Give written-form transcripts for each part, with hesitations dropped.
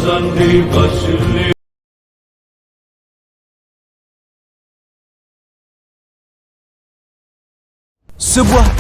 Sebuah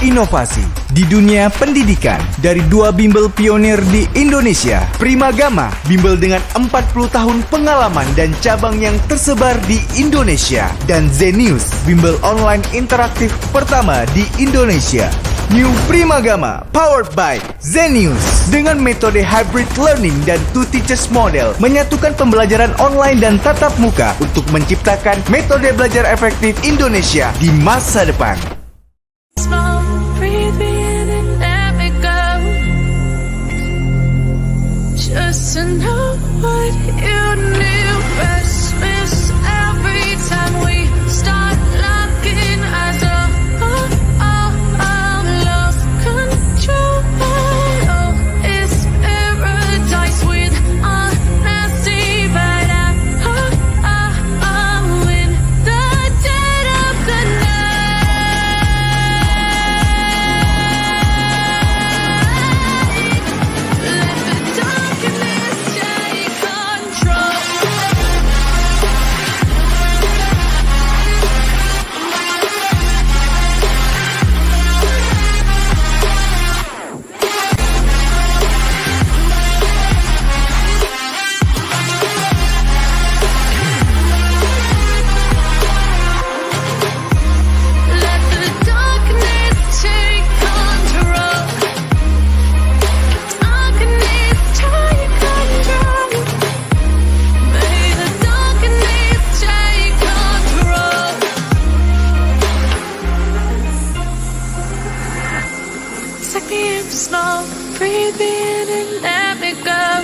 inovasi di dunia pendidikan dari dua bimbel pionir di Indonesia, Primagama, bimbel dengan 40 tahun pengalaman dan cabang yang tersebar di Indonesia, dan Zenius, bimbel online interaktif pertama di Indonesia. New Primagama, powered by Zenius, dengan metode hybrid learning dan two teachers model, menyatukan pembelajaran online dan tatap muka untuk menciptakan metode belajar efektif Indonesia di masa depan. Small, breathe in and let me go. Just to know what you knew. Restless every time we start looking as a lost control. Oh, it's paradise with honesty, but I'm in the dead of the night. Slow, breathe in and let me go.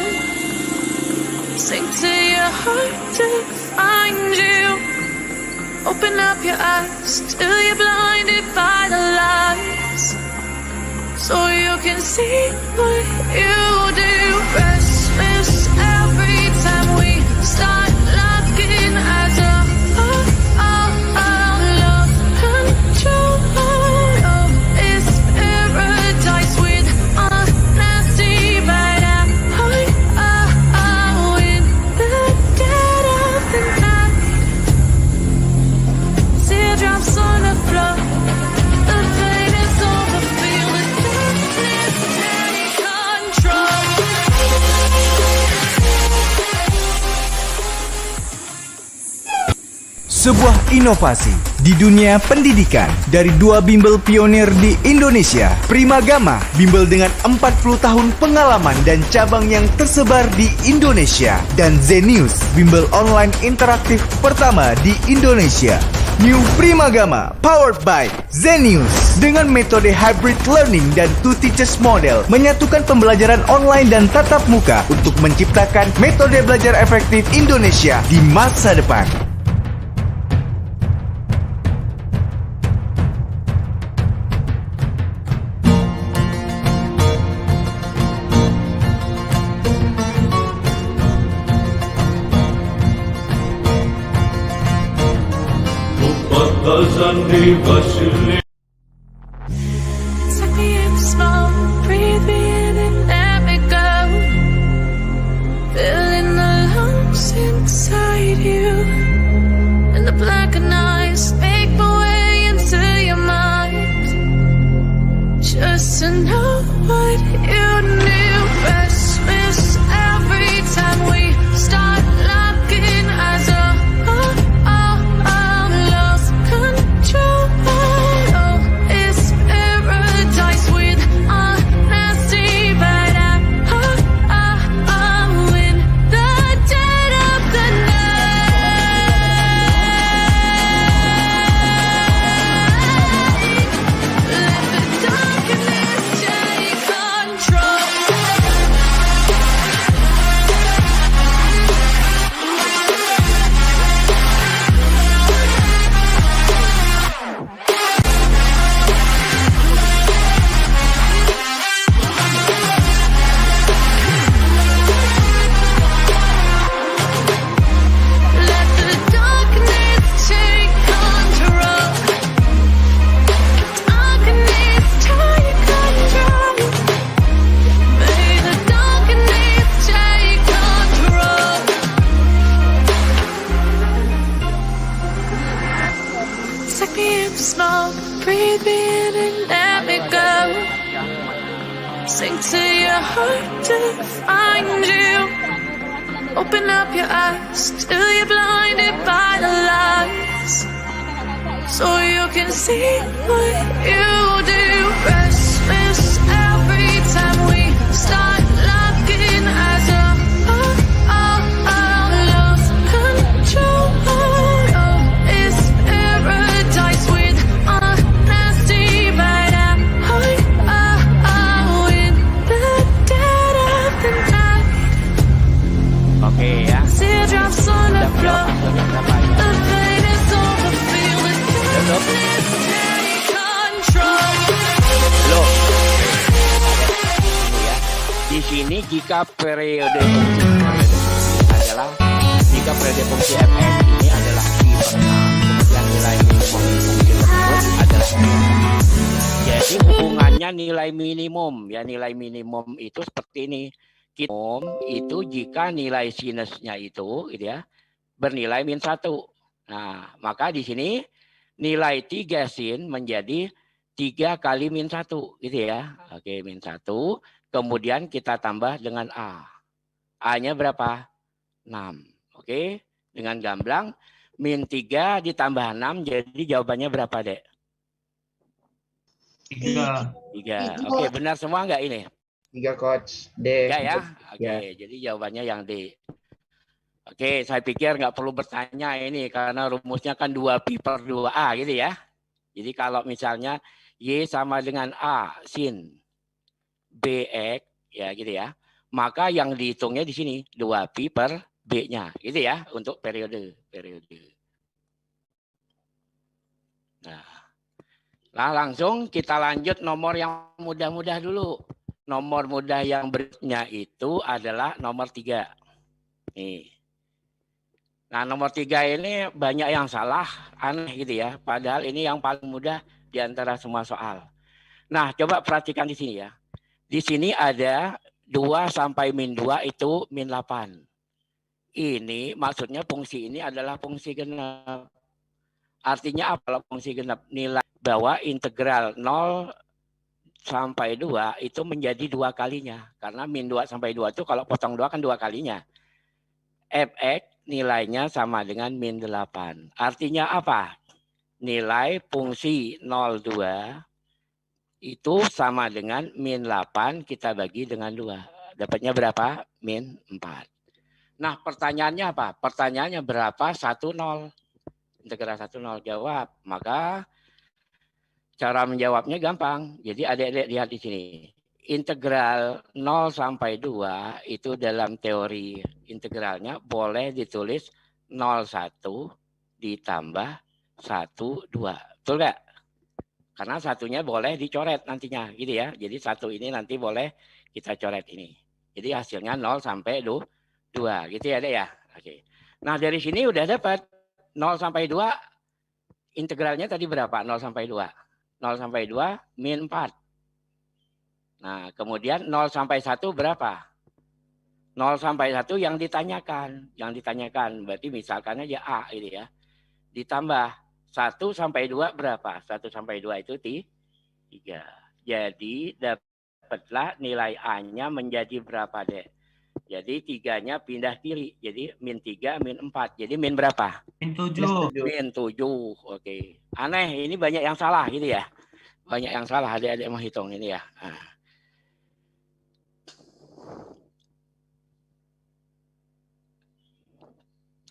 Sink to your heart to find you. Open up your eyes till you're blinded by the lights, so you can see what you do. Restless every time we start looking as a lost control. Oh, it's paradise with honesty, but I'm in the dead of the night. Teardrops on the floor. The pain is over. Feel the darkness take control. Sebuah inovasi di dunia pendidikan dari dua bimbel pionir di Indonesia, Primagama, bimbel dengan 40 tahun pengalaman dan cabang yang tersebar di Indonesia, dan Zenius, bimbel online interaktif pertama di Indonesia. New Primagama, powered by Zenius, dengan metode hybrid learning dan two teachers model, menyatukan pembelajaran online dan tatap muka untuk menciptakan metode belajar efektif Indonesia di masa depan. Take me in slow, breathe me in and let me go. Feeling the lungs inside you, and the blackened eyes make my way into your mind. Just to know what you knew. Restless every time we start looking as a lost control. Oh, it's paradise with honesty, but I'm in the dead of the night. Let the darkness take control. breathe me in and let me go. Sink to your heart to find you. Open up your eyes till you're blinded by the lights, so you can see what you do. Restless every time we start looking as a lose control. Oh, it's paradise with honesty, but in the dead of the night. Oke ya. Teardrops on the floor. Berapa ya? The pain is over. Feel the darkness take control. Loh. Ya. Di sini jika periode fungsi adalah fungsi fs ini adalah I/6, kemudian nilai minimum fungsi tersebut adalah 6. Jadi hubungannya nilai minimum ya, nilai minimum itu seperti ini. Itu jika nilai sinusnya itu gitu ya bernilai -1. Nah, maka di sini nilai 3 sin menjadi 3 kali -1 gitu ya. Oke, -1. Kemudian kita tambah dengan A. A-nya berapa? 6. Oke, dengan gamblang -3 ditambah 6 jadi jawabannya berapa, Dek? 3. 3. Oke, benar semua enggak ini? 3 coach. D. 3 ya. Oke, Ya. jadi jawabannya yang D. Oke, saya pikir nggak perlu bertanya ini karena rumusnya kan 2pi/2a gitu ya. Jadi kalau misalnya Y sama dengan A sin BX ya gitu ya. Maka yang dihitungnya di sini 2pi/B-nya gitu ya untuk periode. Nah, langsung kita lanjut nomor yang mudah-mudah dulu. Nomor mudah yang berikutnya itu adalah nomor 3. Nih. Nah, nomor 3 ini banyak yang salah, aneh gitu ya. Padahal ini yang paling mudah di antara semua soal. Nah, coba perhatikan di sini ya. Di sini ada 2 sampai -2 itu -8. Ini maksudnya fungsi ini adalah fungsi genap. Artinya apa kalau fungsi genap? Nilai bahwa integral 0 sampai 2 itu menjadi 2 kalinya. Karena -2 sampai 2 itu kalau potong 2 kan 2 kalinya. Fx nilainya sama dengan -8. Artinya apa? Nilai fungsi 02 itu sama dengan -8 kita bagi dengan 2. Dapatnya berapa? -4. Nah, pertanyaannya apa? Pertanyaannya berapa 10? Integral 10 jawab. Maka cara menjawabnya gampang. Jadi adik-adik lihat di sini. Integral 0 sampai 2 itu dalam teori integralnya boleh ditulis 0,1 ditambah 1,2. Betul nggak? Karena satunya boleh dicoret nantinya gitu ya. Jadi 1 ini nanti boleh kita coret ini. Jadi hasilnya 0 sampai 2 gitu ya, Dek ya. Oke. Nah, dari sini udah dapat 0 sampai 2 integralnya tadi berapa? 0 sampai 2. 0 sampai 2 -4. Nah, kemudian 0 sampai 1 berapa? 0 sampai 1 yang ditanyakan. Yang ditanyakan berarti misalkan aja A gitu ya. Ditambah 1 sampai 2 berapa? 1 sampai 2 itu 3. Jadi dapatlah nilai A-nya menjadi berapa, Dek? Jadi 3-nya pindah kiri. Jadi -3, -4. Jadi berapa? -7. -7. Oke. Aneh, ini banyak yang salah gitu ya. Banyak yang salah, adik-adik mau hitung ini ya. Nah.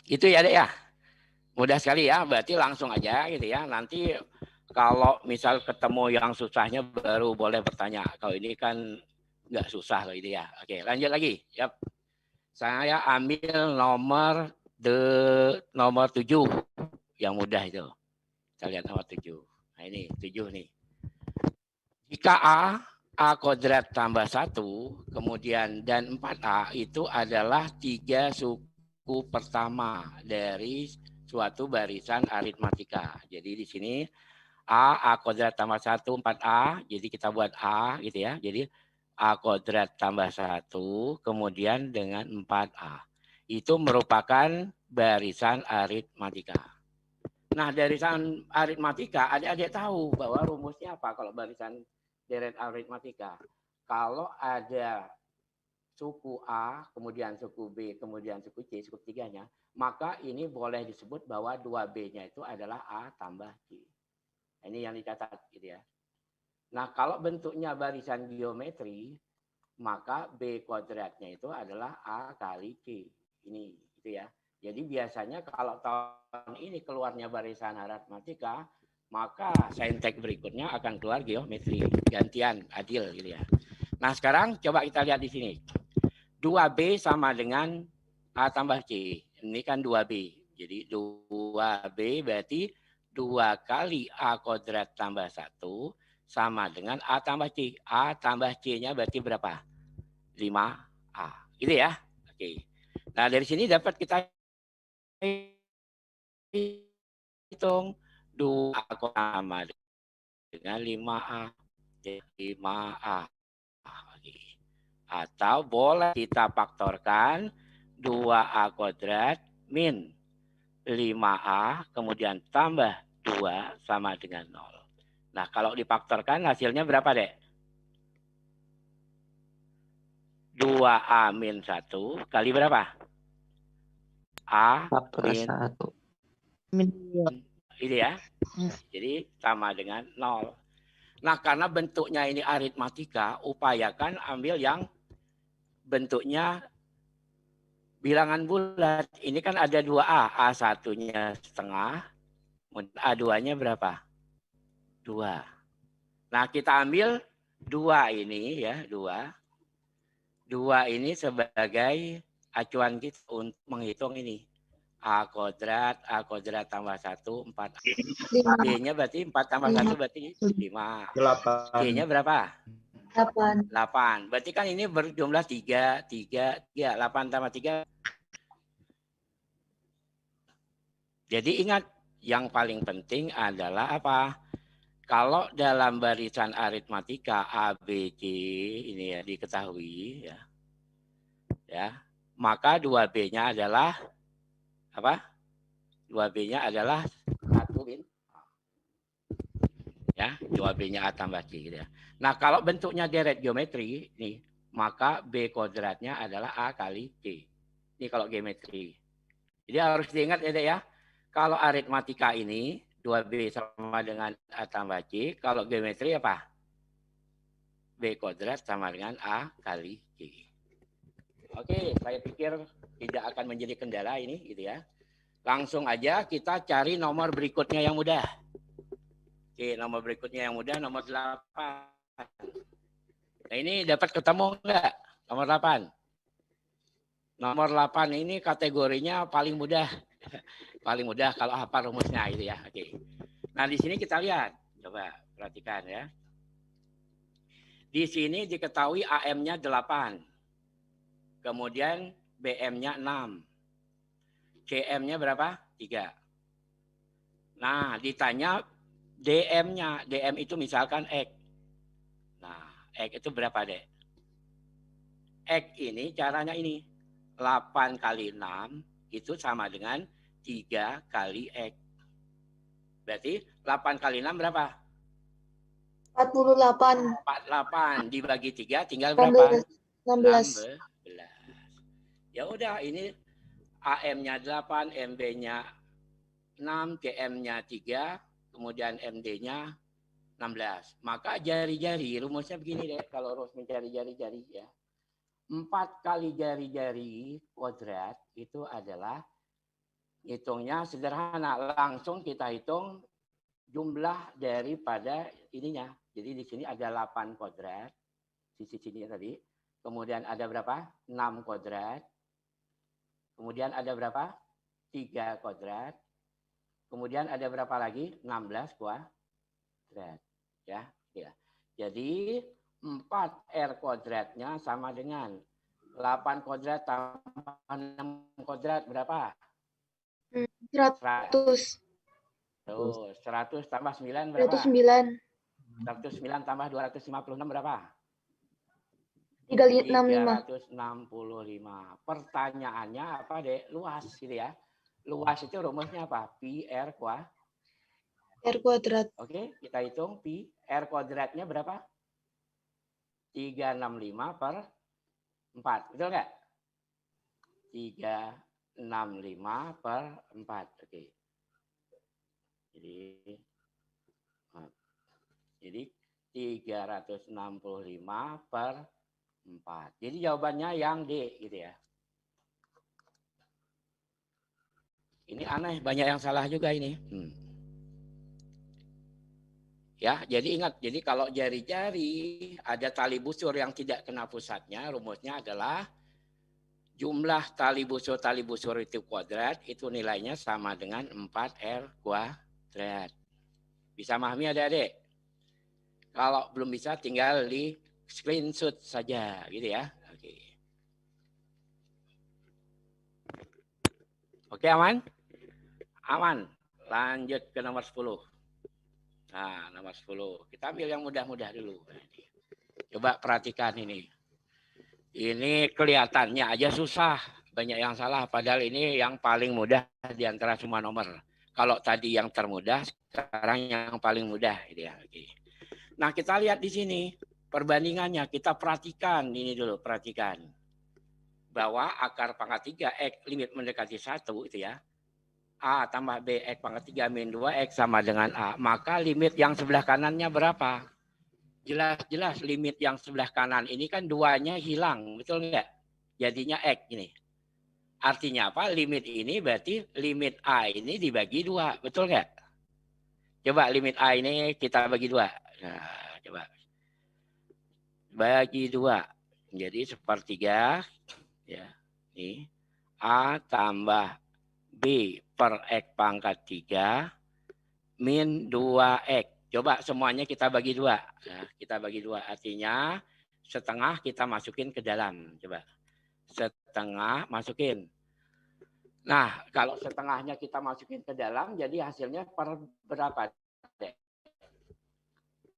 Itu ya, Dek ya. Mudah sekali ya, berarti langsung aja gitu ya. Nanti kalau misal ketemu yang susahnya baru boleh bertanya. Kalau ini kan nggak susah loh ini ya. Oke, lanjut lagi. Yap. Saya ambil nomor 7 yang mudah itu. Kita lihat nomor 7. Nah ini 7 nih. Jika A kuadrat tambah 1, kemudian dan 4A itu adalah 3 suku pertama dari suatu barisan aritmatika. Jadi di sini A kuadrat tambah 1, 4A. Jadi kita buat A gitu ya. Jadi A kuadrat tambah 1, kemudian dengan 4A. Itu merupakan barisan aritmatika. Nah, barisan aritmatika, adik-adik tahu bahwa rumusnya apa kalau barisan deret aritmatika. Kalau ada suku A, kemudian suku B, kemudian suku C, suku ketiganya, maka ini boleh disebut bahwa 2B-nya itu adalah A tambah C. Ini yang dicatat gitu ya. Nah, kalau bentuknya barisan geometri, maka B kuadratnya itu adalah A kali C. Ini gitu ya. Jadi biasanya kalau tahun ini keluarnya barisan aritmatika, maka saintek berikutnya akan keluar geometri. Gantian, adil gitu ya. Nah, sekarang coba kita lihat di sini. 2B sama dengan A tambah C. Ini kan 2B. Jadi 2B berarti 2 kali A kuadrat tambah 1 sama dengan A tambah C. A tambah C-nya berarti berapa? 5A. Gitu ya. Oke. Nah, dari sini dapat kita hitung 2 sama dengan 5A. 5A. Atau boleh kita faktorkan 2A kuadrat min 5A kemudian tambah 2 sama dengan 0. Nah, kalau difaktorkan hasilnya berapa, Dek? 2A min 1 kali berapa? A min 1. ini ya. Jadi sama dengan 0. Nah, karena bentuknya ini aritmatika, upayakan ambil yang bentuknya bilangan bulat. Ini kan ada 2A. A1-nya setengah. A2-nya berapa? 2. Nah, kita ambil 2 ini ya, 2. 2 ini sebagai acuan kita untuk menghitung ini. A kuadrat tambah 1, 4. B-nya berarti 4 tambah 1 berarti 5. 8. C-nya berapa? 8. 8. Berarti kan ini berjumlah 3, 8 tambah 3. Jadi ingat, yang paling penting adalah apa? Kalau dalam barisan aritmatika A, B, C ini ya diketahui ya. Ya, maka 2B-nya adalah apa? 2B-nya adalah 1 ya, 2B-nya A tambah C gitu ya. Nah, kalau bentuknya deret geometri nih, maka B kuadratnya adalah A kali C. Ini kalau geometri. Jadi harus diingat ya, Dek ya. Kalau aritmatika ini 2B sama dengan A tambah C, kalau geometri apa? B kuadrat sama dengan A kali C. Oke, saya pikir tidak akan menjadi kendala ini gitu ya. Langsung aja kita cari nomor berikutnya yang mudah. Oke, nomor berikutnya yang mudah nomor 8. Nah, ini dapat ketemu enggak? Nomor 8. Nomor 8 ini kategorinya paling mudah. Paling mudah kalau hafal rumusnya gitu ya. Oke. Nah, di sini kita lihat. Coba perhatikan ya. Di sini diketahui AM-nya 8. Kemudian BM-nya 6. CM-nya berapa? 3. Nah, ditanya DM-nya. DM itu misalkan X. Nah, X itu berapa, Dek? X ini caranya ini. 8 kali 6 itu sama dengan 3 kali X. Berarti 8 kali 6 berapa? 48. 48 dibagi 3 tinggal berapa? 16. Ya udah, ini AM-nya 8, MB-nya 6, CM-nya 3, kemudian MD-nya 16. Maka jari-jari, rumusnya begini deh, kalau rumus mencari jari-jari ya. 4 kali jari-jari kuadrat itu adalah, hitungnya sederhana, langsung kita hitung jumlah daripada ininya. Jadi di sini ada 8 kuadrat, sisi sini tadi. Kemudian ada berapa? 6 kuadrat. Kemudian ada berapa? 3 kuadrat. Kemudian ada berapa lagi? 16 kuadrat. Ya, ya. Jadi 4R kuadratnya sama dengan 8 kuadrat tambah 6 kuadrat berapa? 100. Tuh, 100 tambah 9 berapa? 109. 109 tambah 256 berapa? 365. 365. Pertanyaannya apa, Dek? Luas gitu ya. Luas itu rumusnya apa? Pi R kuadrat. R kuadrat. Oke, kita hitung pi. R kuadratnya berapa? 365 per 4. Betul nggak? 365 per 4. Oke. Jadi 365 per 4. Jadi jawabannya yang D gitu ya. Ini aneh, banyak yang salah juga ini. Ya, jadi ingat, jadi kalau jari-jari ada tali busur yang tidak kena pusatnya, rumusnya adalah jumlah tali busur itu kuadrat, itu nilainya sama dengan 4R kuadrat. Bisa memahami adik-adik? Kalau belum bisa tinggal di screenshot saja gitu ya. Oke. Oke, aman? Aman. Lanjut ke nomor 10. Nah, nomor 10. Kita ambil yang mudah-mudah dulu. Coba perhatikan ini. Ini kelihatannya aja susah. Banyak yang salah. Padahal ini yang paling mudah di antara semua nomor. Kalau tadi yang termudah, sekarang yang paling mudah. Gitu ya. Oke. Nah, kita lihat di sini. Perbandingannya. Kita perhatikan. Ini dulu. Perhatikan. Bahwa akar pangkat 3 X limit mendekati 1 itu ya. A tambah B X pangkat 3 min 2X sama dengan A. Maka limit yang sebelah kanannya berapa? Jelas-jelas limit yang sebelah kanan ini kan 2-nya hilang. Betul nggak? Jadinya X ini. Artinya apa? Limit ini berarti limit A ini dibagi 2. Betul nggak? Coba limit A ini kita bagi 2. Nah, coba. Bagi 2. Jadi sepertiga. Ya. Ini. A tambah B per X pangkat 3 min 2X. Coba semuanya kita bagi 2. Nah, kita bagi 2. Artinya setengah kita masukin ke dalam. Coba. Setengah masukin. Nah, kalau setengahnya kita masukin ke dalam, jadi hasilnya per berapa?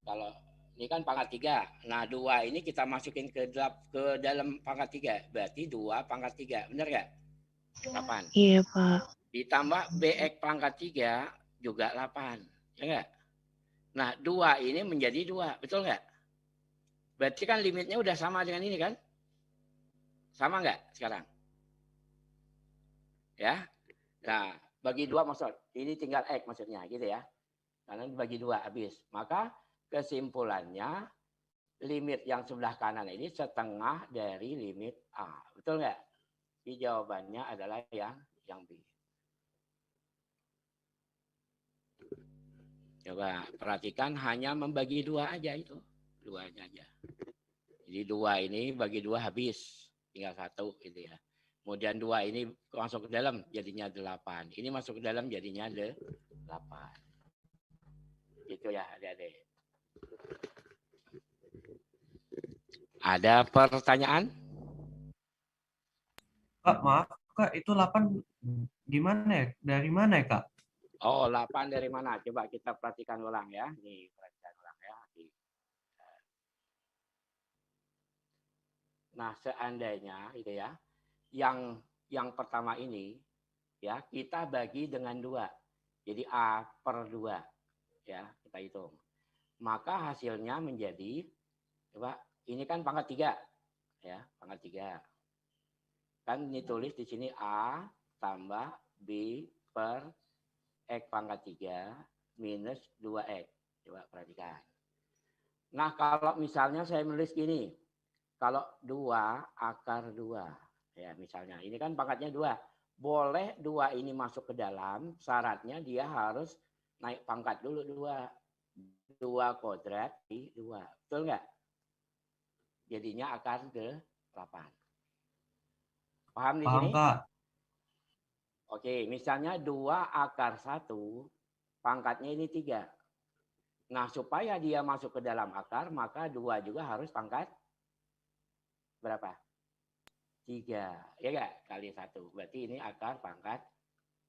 Kalau ini kan pangkat 3. Nah, 2 ini kita masukin ke dalam pangkat 3. Berarti 2 pangkat 3. Benar nggak? 8. Iya, Pak. Ditambah BX pangkat 3 juga 8. Ya enggak? Nah, 2 ini menjadi 2. Betul enggak? Berarti kan limitnya udah sama dengan ini kan? Sama enggak sekarang? Ya. Nah, bagi 2 maksud. Ini tinggal X maksudnya gitu ya. Karena bagi 2 habis. Maka kesimpulannya limit yang sebelah kanan ini setengah dari limit A. Betul enggak? Jadi jawabannya adalah yang B. Coba perhatikan hanya membagi 2 aja itu. 2-nya aja. Jadi 2 ini bagi 2 habis. Tinggal 1 gitu ya. Kemudian 2 ini masuk ke dalam jadinya 8. Ini masuk ke dalam jadinya 8. Gitu ya adik-adik. Ada pertanyaan? Kak, maaf, Kak, itu 8 gimana ya? Dari mana ya, Kak? Oh, 8 dari mana? Coba kita perhatikan ulang ya. Nih, perhatikan ulang ya. Nah, seandainya gitu ya. Yang pertama ini ya, kita bagi dengan 2. Jadi A per 2 ya, kita hitung. Maka hasilnya menjadi coba ini kan pangkat 3 ya, pangkat 3. Kan ditulis di sini A tambah B per X pangkat 3 minus 2X. Coba perhatikan. Nah, kalau misalnya saya menulis gini. Kalau 2 akar 2. Ya, misalnya. Ini kan pangkatnya 2. Boleh 2 ini masuk ke dalam. Syaratnya dia harus naik pangkat dulu 2. 2 kuadrat di 2. Betul nggak? Jadinya akar ke 8. Paham di sini? Paham, Kak. Oke, misalnya 2 akar 1, pangkatnya ini 3. Nah, supaya dia masuk ke dalam akar, maka 2 juga harus pangkat berapa? 3. Ya enggak? Kali 1. Berarti ini akar pangkat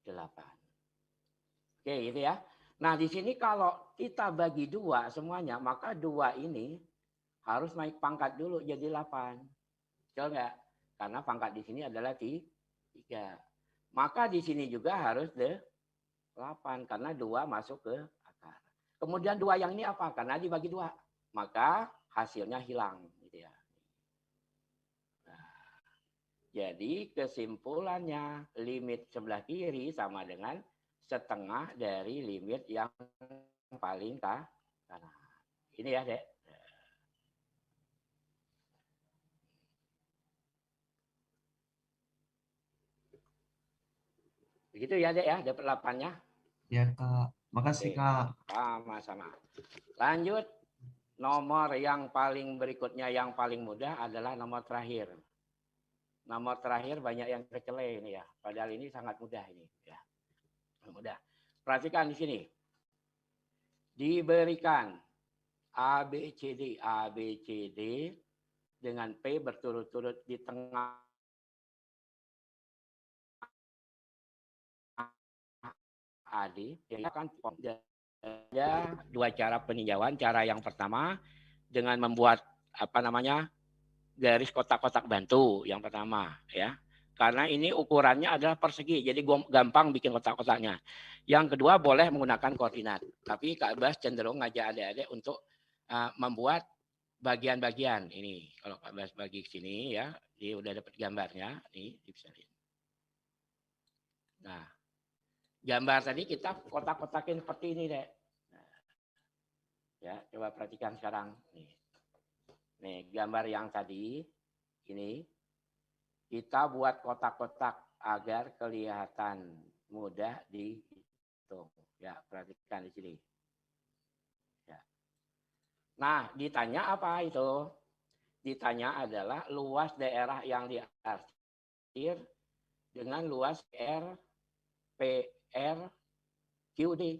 8. Oke, gitu ya. Nah, di sini kalau kita bagi 2 semuanya, maka 2 ini harus naik pangkat dulu jadi 8. Betul enggak? Karena pangkat di sini adalah 3. Maka di sini juga harus 8 karena 2 masuk ke akar. Kemudian 2 yang ini apa? Karena dibagi 2. Maka hasilnya hilang. Gitu ya. Nah, jadi kesimpulannya limit sebelah kiri sama dengan setengah dari limit yang paling kanan. Ini ya, Dek. Begitu ya, Dek ya, dapat 8-nya. Ya, Kak. Makasih, Oke. Kak. Sama-sama. Lanjut, nomor yang paling berikutnya yang paling mudah adalah nomor terakhir. Nomor terakhir banyak yang kecele ini ya. Padahal ini sangat mudah ini ya. Mudah. Perhatikan di sini. Diberikan A, B, C, D. A, B, C, D dengan P berturut-turut di tengah AD. Jadi akan ada 2 cara peninjauan. Cara yang pertama dengan membuat garis kotak-kotak bantu yang pertama ya. Karena ini ukurannya adalah persegi, jadi gampang bikin kotak-kotaknya. Yang kedua boleh menggunakan koordinat. Tapi Kak Bas cenderung ngajak adik-adik untuk membuat bagian-bagian ini. Kalau Kak Bas bagi ke sini ya, dia udah dapat gambarnya, nih bisa lihat. Nah, gambar tadi kita kotak-kotakin seperti ini, Dek. Nah, ya, coba perhatikan sekarang nih. Nih, gambar yang tadi ini kita buat kotak-kotak agar kelihatan mudah dihitung. Ya, perhatikan di sini. Ya. Nah, ditanya apa itu? Ditanya adalah luas daerah yang diarsir dengan luas RPRQD.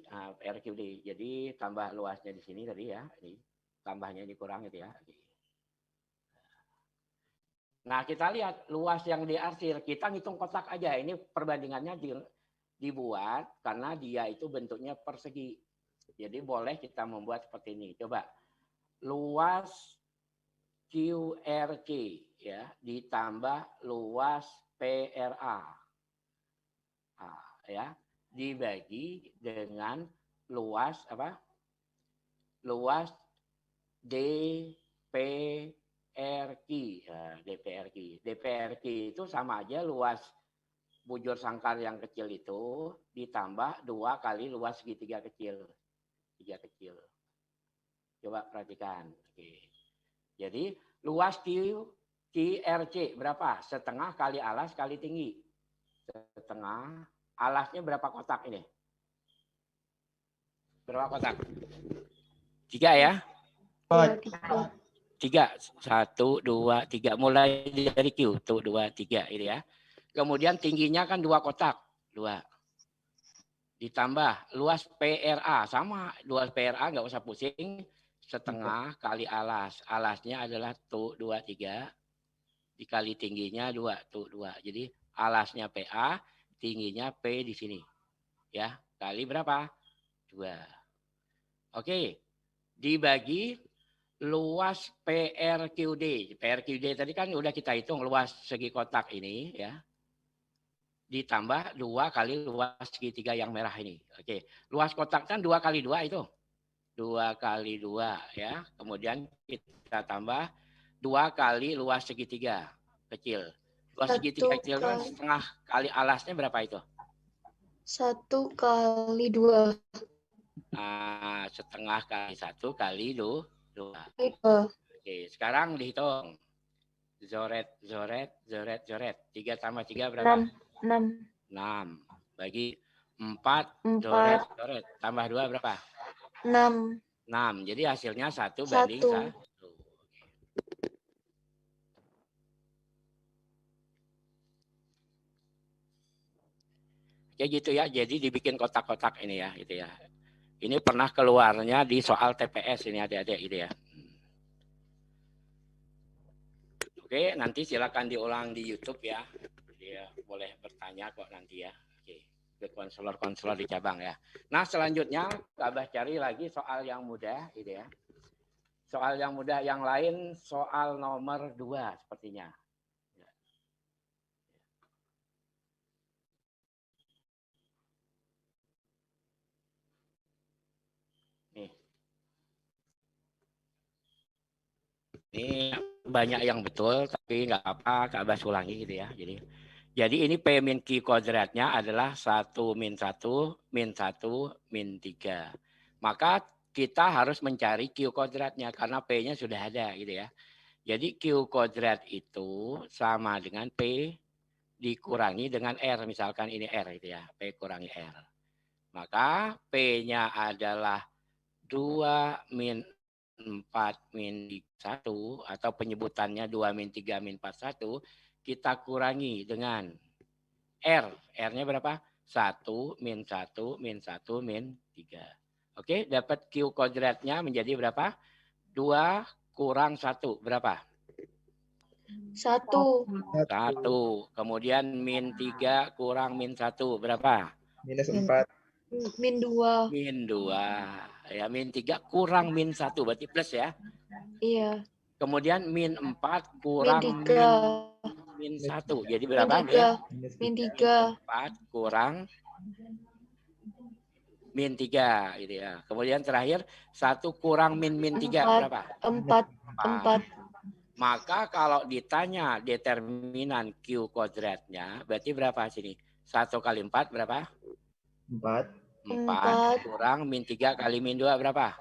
Nah, RQD. Jadi tambah luasnya di sini tadi ya. Ini tambahnya dikurang itu ya. Nah, kita lihat luas yang diarsir. Kita ngitung kotak aja. Ini perbandingannya dibuat karena dia itu bentuknya persegi. Jadi boleh kita membuat seperti ini. Coba. Luas QRC ya ditambah luas PRA. Nah, ya, dibagi dengan luas apa? Luas DPRQ. Nah, DPRQ itu sama aja luas bujur sangkar yang kecil itu ditambah 2 kali luas segitiga kecil. 3 kecil. Coba perhatikan. Oke. Jadi luas QRC berapa? Setengah kali alas kali tinggi. Setengah. Alasnya berapa kotak ini? Berapa kotak? 3 ya? 3. 1, 2, 3. Mulai dari Q. Tuh 2, 3 ini ya. Kemudian tingginya kan 2 kotak. 2. Ditambah luas PRA. Sama. Luas PRA nggak usah pusing. Setengah kali alas. Alasnya adalah tuh 2, 3. Dikali tingginya 2. Tuh 2. Jadi alasnya PA. Tingginya P di sini. Ya. Kali berapa? 2. Oke. Dibagi luas PRQD. PRQD tadi kan udah kita hitung luas segi kotak ini ya. Ditambah 2 kali luas segitiga yang merah ini. Oke. Luas kotak kan 2 kali 2 itu. 2 kali 2 ya. Kemudian kita tambah 2 kali luas segitiga kecil. Luas segitiga kecil kan setengah kali alasnya berapa itu? 1 kali 2. Nah, setengah kali 1 kali 2. Oke, sekarang dihitung. Zoret. 3 tambah 3 berapa? 6. 6. Bagi 4. Zoret. Tambah 2 berapa? 6. 6. Jadi hasilnya 1 banding 1. Kayak gitu ya. Jadi dibikin kotak-kotak ini ya, gitu ya. Ini pernah keluarnya di soal TPS ini adik-adik ini ya. Oke, nanti silakan diulang di YouTube ya. Dia boleh bertanya kok nanti ya. Oke, ke konselor-konselor di cabang ya. Nah, selanjutnya Abah cari lagi soal yang mudah gitu ya. Soal yang mudah yang lain soal nomor 2 sepertinya. Nih. Ini banyak yang betul, tapi nggak apa, Kak Bas ulangi gitu ya. Jadi ini P min Q kuadratnya adalah 1 min 1 min 1 min 3. Maka kita harus mencari Q kuadratnya karena P-nya sudah ada gitu ya. Jadi Q kuadrat itu sama dengan P dikurangi dengan R. Misalkan ini R gitu ya. P kurangi R. Maka P-nya adalah 2 min 4 min 1 atau penyebutannya 2 min 3 min 41 kita kurangi dengan R. R-nya berapa? 1 min 1 min 1 min 3. Oke, dapat Q kuadratnya menjadi berapa? 2 kurang 1 berapa? 1. 1. Kemudian min 3 kurang min 1 berapa? Minus 4. Min 2. Min 2. Ya, min 3 kurang min 1 berarti plus ya. Iya. Kemudian min 4 Min kurang 3. min 1. Jadi Min berapa? 3. Minus Min 3. 4 kurang min 3 gitu ya. Kemudian terakhir 1 kurang min 3 berapa? 4. 4. Maka kalau ditanya determinan Q kuadratnya berarti berapa sini? 1 kali 4 berapa? 4. 4 kurang min 3 kali min 2 berapa?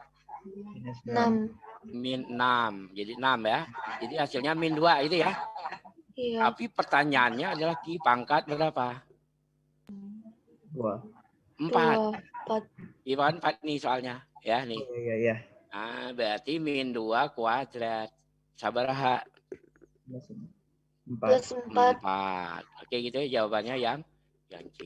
Minus 6. Min 6. Jadi 6 ya. Jadi hasilnya min 2 itu ya. Iya. Tapi pertanyaannya adalah Q pangkat berapa? 2. 4. 4. Q pangkat 4 nih soalnya. Ya nih. Iya. Nah, berarti min 2 kuadrat. Sabaraha? Plus 4. 4. Oke gitu ya jawabannya yang C.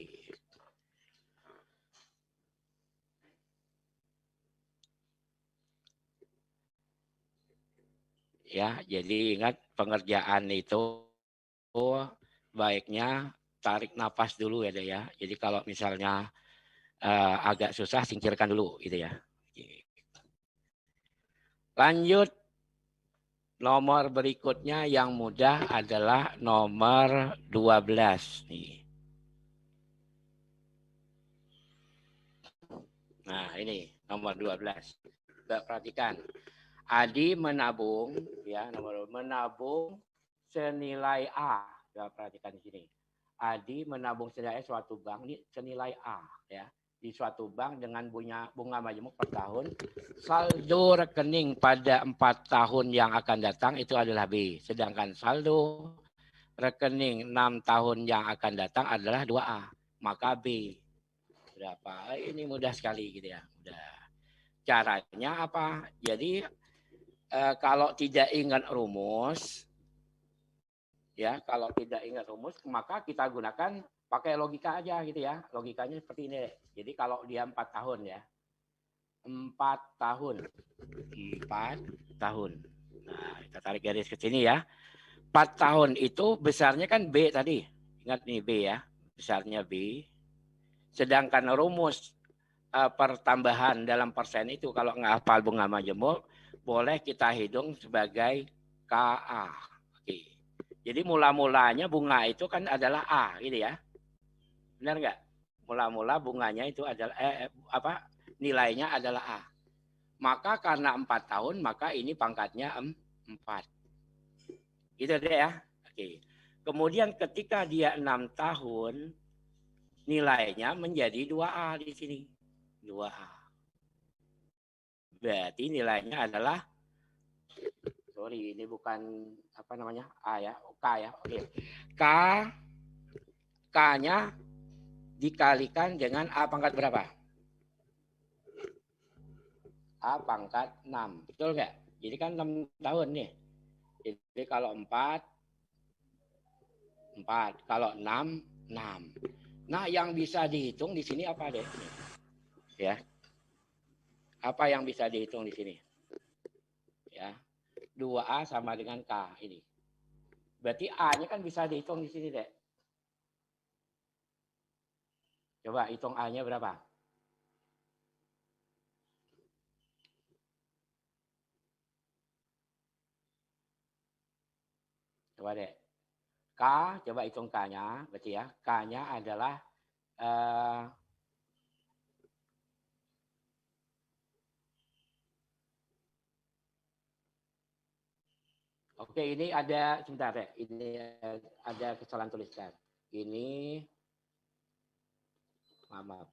Ya, jadi ingat pengerjaan itu baiknya tarik nafas dulu ya deh ya. Jadi kalau misalnya agak susah singkirkan dulu gitu ya. Lanjut nomor berikutnya yang mudah adalah nomor 12 nih. Nah, ini nomor 12. Coba perhatikan. Adi menabung ya, nomor menabung senilai A. Coba perhatikan di sini. Adi menabung senilai suatu bank ini senilai A ya. Di suatu bank dengan bunga majemuk per tahun. Saldo rekening pada 4 tahun yang akan datang itu adalah B. Sedangkan saldo rekening 6 tahun yang akan datang adalah 2A. Maka B berapa? Ini mudah sekali gitu ya. Mudah. Caranya apa? Jadi kalau tidak ingat rumus, ya kalau tidak ingat rumus, maka kita gunakan pakai logika aja gitu ya. Logikanya seperti ini. Jadi kalau dia 4 tahun ya, 4 tahun, 4 tahun. Nah, kita tarik garis ke sini ya. 4 tahun itu besarnya kan B tadi. Ingat nih B ya, besarnya B. Sedangkan rumus pertambahan dalam persen itu kalau nggak hafal bunga majemuk, boleh kita hitung sebagai KA. Oke. Jadi mula-mulanya bunga itu kan adalah A gitu ya. Benar nggak? Mula-mula bunganya itu adalah nilainya adalah A. Maka karena 4 tahun maka ini pangkatnya 4. Gitu deh ya. Oke. Kemudian ketika dia 6 tahun nilainya menjadi 2A di sini. 2A. Berarti nilainya adalah sorry, ini bukan apa namanya A ya, K ya. Oke. K-nya dikalikan dengan A pangkat berapa? A pangkat 6. Betul nggak? Jadi kan 6 tahun nih. Jadi kalau 4, kalau 6, 6. Nah, yang bisa dihitung di sini apa deh? Ya. Apa yang bisa dihitung di sini? Ya. 2A sama dengan K ini. Berarti A-nya kan bisa dihitung di sini, Dek. Coba hitung A-nya berapa? Coba, Dek. K, coba hitung K-nya. Berarti ya, K-nya adalah Oke, ini ada sebentar ya. Ini ada kesalahan tulisan. Ini maaf.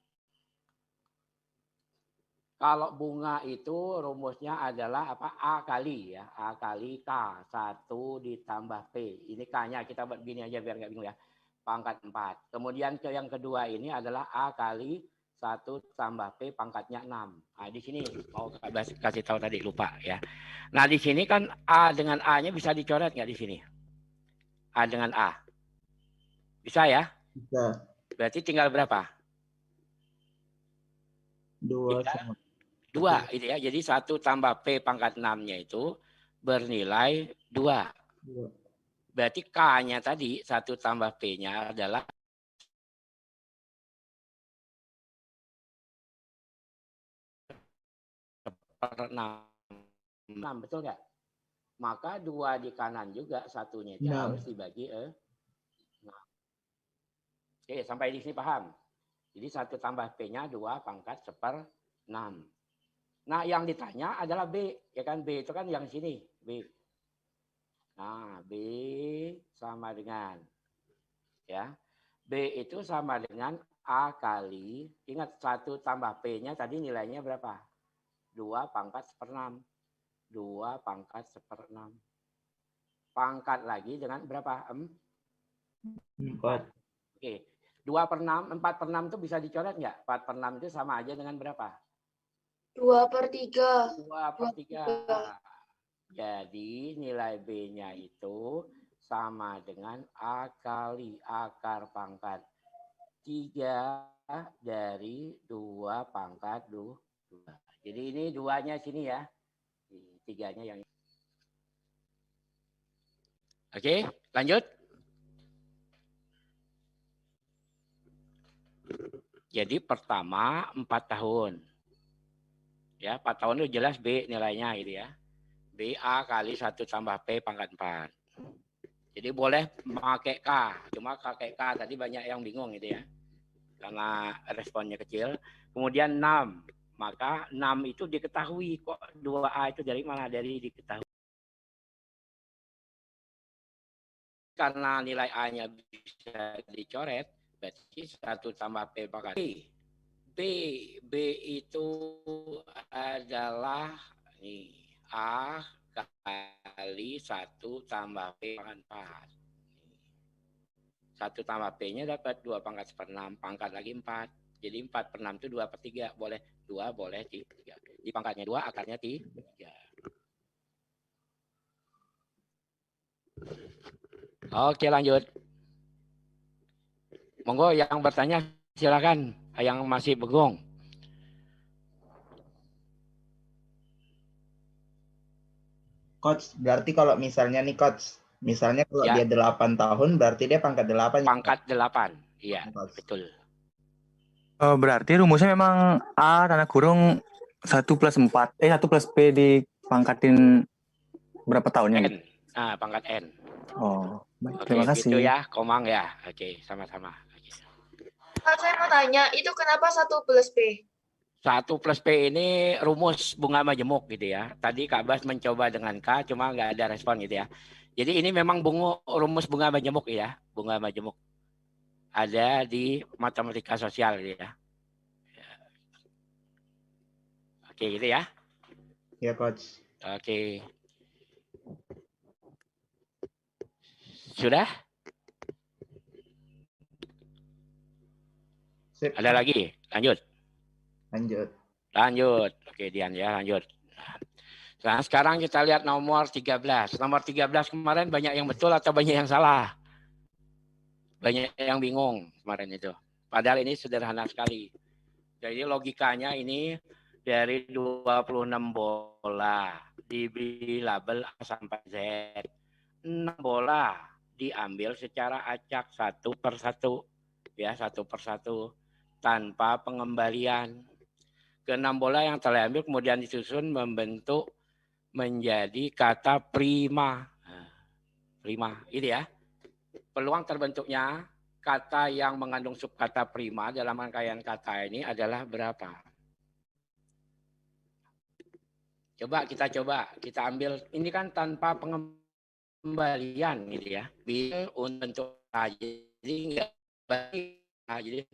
Kalau bunga itu rumusnya adalah apa? A kali ya. A kali K. 1 ditambah P. Ini K-nya kita buat gini aja biar nggak bingung ya. Pangkat 4. Kemudian yang kedua ini adalah A kali 1 tambah P pangkatnya 6. Nah, di sini mau kasih tahu tadi lupa ya. Nah, di sini kan A dengan A-nya bisa dicoret nggak di sini? A dengan A. Bisa ya? Bisa. Berarti tinggal berapa? 2 sama 2 itu ya. Jadi 1 tambah P pangkat 6-nya itu bernilai 2. 2. Berarti K-nya tadi 1 tambah P-nya adalah per 6. Betul nggak? Maka 2 di kanan juga, satunya itu 6. harus dibagi 6. Oke, sampai di sini paham? Jadi 1 tambah P-nya 2 pangkat 1/6. Nah, yang ditanya adalah B, ya kan? B itu kan yang sini, B. Nah, B sama dengan, ya. B itu sama dengan A kali, ingat 1 tambah P-nya tadi nilainya berapa? 2 pangkat 1/6. 2 pangkat 1/6. Pangkat lagi dengan berapa? 4. Oke, 2/6, 4/6 itu bisa dicoret nggak? 4/6 itu sama aja dengan berapa? 2/3. 2/3. Jadi nilai B-nya itu sama dengan A kali akar pangkat 3 dari 2 pangkat 2. Jadi ini 2-nya sini ya. 3-nya yang. Oke, lanjut. Jadi pertama 4 tahun. Ya, 4 tahun itu jelas B nilainya gitu ya. BA kali 1 tambah P pangkat 4. Jadi boleh pakai K. Cuma pakai K tadi banyak yang bingung gitu ya. Karena responnya kecil. Kemudian 6. Maka 6 itu diketahui kok 2A itu dari mana? Dari diketahui. Karena nilai A-nya bisa dicoret, berarti 1 tambah P pangkat B. B itu adalah nih, A kali 1 tambah P pangkat 4. 1 tambah P-nya dapat 2 pangkat 1/6, pangkat lagi 4. Jadi 4/6 itu 2/3. Boleh 2, boleh 3. Di pangkatnya 2, akarnya 3. Oke, lanjut. Monggo yang bertanya silakan, yang masih bengong. Coach, berarti kalau misalnya nih Coach, misalnya kalau Ya. dia 8 tahun berarti dia pangkat 8. Pangkat 8. Iya, betul. Berarti rumusnya memang A tanda kurung 1 plus 4. 1 plus P dipangkatin berapa tahunnya? N. Ah, pangkat N. Oh, baik. Oke, Terima kasih. gitu ya, Komang ya. Oke, sama-sama. Kak, saya mau tanya, itu kenapa 1 plus P? 1 plus P ini rumus bunga majemuk gitu ya. Tadi Kak Bas mencoba dengan K, cuma nggak ada respon gitu ya. Jadi ini memang rumus bunga majemuk ya. Bunga majemuk. Ada di matematika sosial gitu ya. Oke, gitu ya. Ya, Coach. Oke. Sudah? Sip. Ada lagi? Lanjut. Lanjut. Oke, Dian ya, lanjut. Nah, sekarang kita lihat nomor 13. Nomor 13 kemarin banyak yang betul atau banyak yang salah? Banyak yang bingung kemarin itu. Padahal ini sederhana sekali. Jadi logikanya ini dari 26 bola diberi label A sampai Z. 6 bola diambil secara acak 1 per 1. Ya, 1 per 1. Tanpa pengembalian. Ke-6 bola yang telah diambil kemudian disusun membentuk menjadi kata prima. Prima, ini ya. Peluang terbentuknya kata yang mengandung subkata prima dalam rangkaian kata ini adalah berapa? Coba kita ambil, ini kan tanpa pengembalian. kembalian gitu ya. Untuk jadi enggak jadi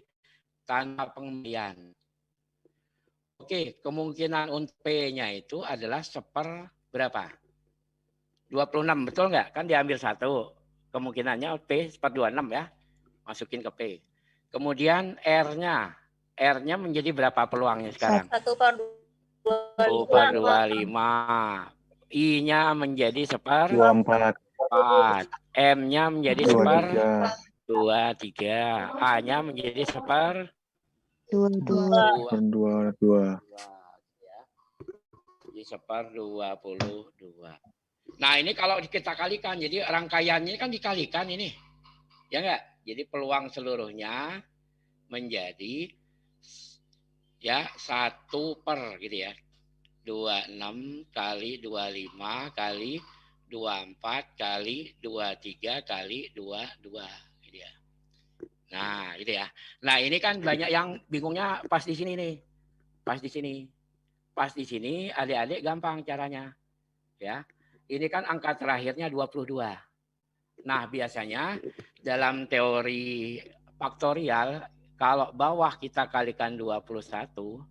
tanpa pengembalian. Oke, kemungkinan untuk P-nya itu adalah berapa? 26, betul nggak? Kan diambil 1. Kemungkinannya P 26 ya. Masukin ke P. Kemudian R-nya. R-nya menjadi berapa peluangnya sekarang? 1/25. I-nya menjadi 24. M-nya menjadi 23. A-nya menjadi 22. Jadi 1/22. Nah ini kalau kita kalikan, jadi rangkaiannya kan dikalikan ini, ya enggak? Jadi peluang seluruhnya menjadi ya 1 gitu ya, 26 kali 25 kali 24 kali 23 kali 22 gitu ya. Nah gitu ya. Nah ini kan banyak yang bingungnya pas di sini nih, pas di sini. Pas di sini adik-adik gampang caranya. Ya. Ini kan angka terakhirnya 22. Nah, biasanya dalam teori faktorial kalau bawah kita kalikan 21,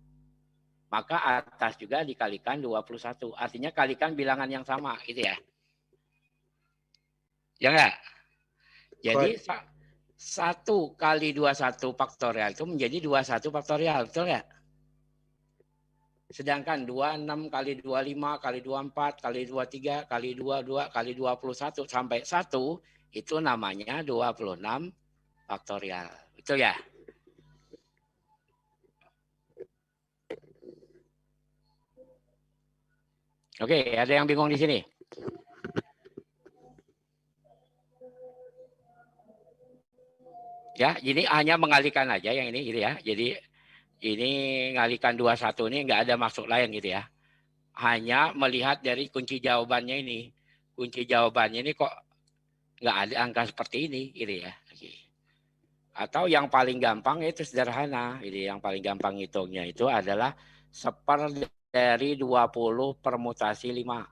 maka atas juga dikalikan 21. Artinya kalikan bilangan yang sama, gitu ya. Ya enggak? Jadi 1 kali 21 faktorial itu menjadi 21 faktorial, betul enggak? Sedangkan 26 kali 25 kali 24 kali 23 kali 22 kali 21 sampai 1 itu namanya 26 faktorial. Betul ya? Oke, ada yang bingung di sini? Ya, ini hanya mengalihkan aja yang ini gitu ya. Jadi ini ngalikan 21 ini nggak ada maksud lain gitu ya. Hanya melihat dari kunci jawabannya ini. Kunci jawabannya ini kok nggak ada angka seperti ini gitu ya. Atau yang paling gampang itu sederhana. Jadi yang paling gampang hitungnya itu adalah 1/20 permutasi 5.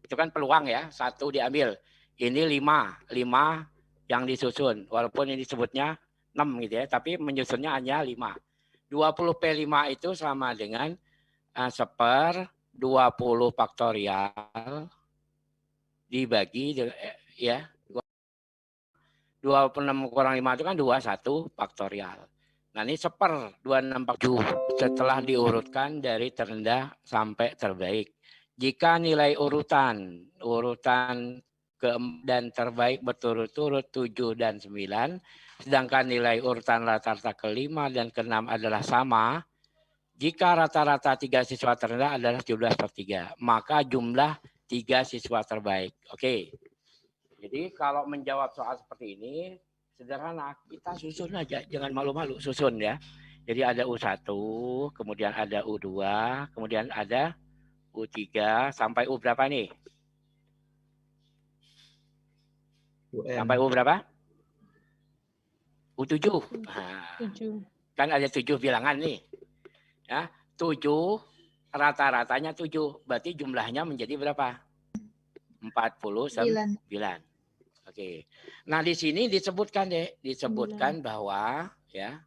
Itu kan peluang ya, 1 diambil. Ini 5 yang disusun. Walaupun ini disebutnya 6 gitu ya, tapi menyusunnya hanya 5. 20P5 itu sama dengan 1/20 faktorial dibagi ya 26 kurang 5 itu kan 21 faktorial. Nah ini 1/26 setelah diurutkan dari terendah sampai terbaik. Jika nilai urutan dan terbaik berturut-turut 7 dan 9, sedangkan nilai urutan rata-rata ke-5 dan ke-6 adalah sama, jika rata-rata 3 siswa terendah adalah 17/3, maka jumlah 3 siswa terbaik. Oke. Jadi kalau menjawab soal seperti ini, sederhana, kita susun aja, jangan malu-malu, susun ya. Jadi ada U1, kemudian ada U2, kemudian ada U3, sampai U berapa nih? Sampai U berapa? U7. Nah, kan ada 7 bilangan nih. Ya, 7 rata-ratanya 7. Berarti jumlahnya menjadi berapa? 49. Oke. Nah, di sini disebutkan bahwa ya